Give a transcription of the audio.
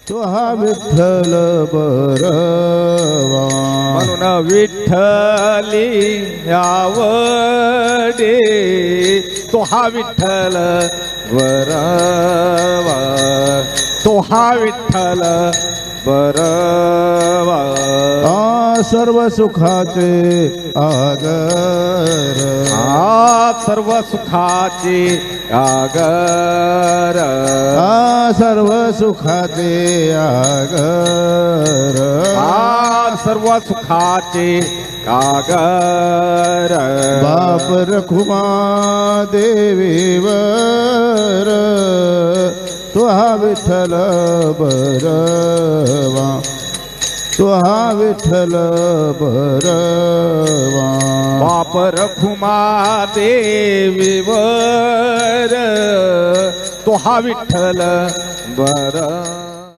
तो हा विठ्ठल बरवा म्हणून विठ्ठली आवडे तो हा विठ्ठल बरवा तो हा विठ्ठल बरवा सर्व सुखाचे आगर सर्व सुखाचे आगर सर्व सुखाचे आगर सर्व सुखाचे आगर बाप रखुमा देवीवर तो हा विठ्ठल बरवा तो हा विठ्ठल बरवा बाप रखुमा देवीवर तो हा विठ्ठल बरवा